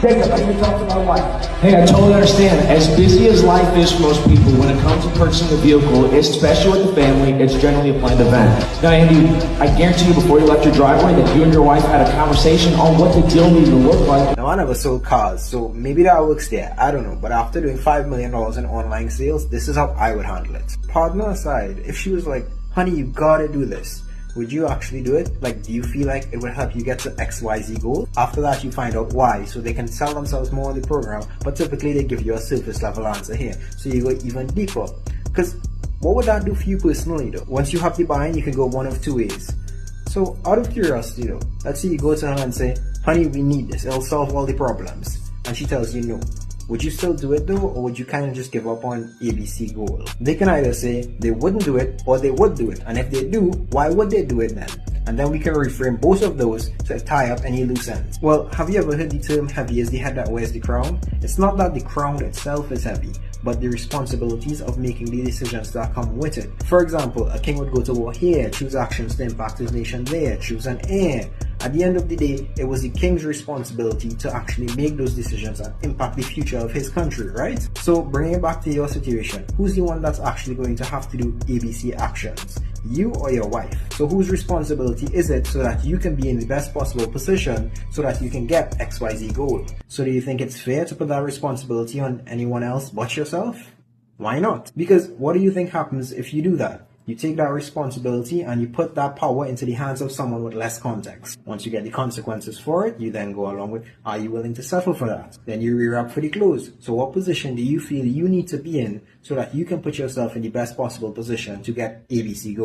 Jacob, I need to talk to my wife. Hey, I totally understand. As busy as life is for most people, when it comes to purchasing a vehicle, especially with the family, it's generally a planned event. Now, Andy, I guarantee you before you left your driveway that you and your wife had a conversation on what the deal needed to look like. Now, I never sold cars, so maybe that works there. I don't know. But after doing $5 million in online sales, this is how I would handle it. Partner aside, if she was like, honey, you gotta do this, would you actually do it? Like, do you feel like it would help you get to XYZ goal? After that, you find out why, so they can sell themselves more on the program, but typically they give you a surface level answer here. So you go even deeper. Because what would that do for you personally though? Once you have the buy-in, you can go one of two ways. So out of curiosity though, let's say you go to her and say, honey, we need this, it'll solve all the problems. And she tells you no. Would you still do it though, or would you kind of just give up on ABC goal? They can either say they wouldn't do it or they would do it. And if they do, why would they do it then? And then we can reframe both of those to tie up any loose ends. Well, have you ever heard the term heavy is the head that wears the crown? It's not that the crown itself is heavy, but the responsibilities of making the decisions that come with it. For example, a king would go to war here, choose actions to impact his nation there, choose an heir. At the end of the day, it was the king's responsibility to actually make those decisions and impact the future of his country, right? So bringing it back to your situation, who's the one that's actually going to have to do ABC actions? You or your wife? So whose responsibility is it so that you can be in the best possible position so that you can get XYZ goal? So do you think it's fair to put that responsibility on anyone else but yourself? Why not? Because what do you think happens if you do that? You take that responsibility and you put that power into the hands of someone with less context. Once you get the consequences for it, you then go along with, are you willing to settle for that? Then you rear up for the close. So what position do you feel you need to be in so that you can put yourself in the best possible position to get ABC goal?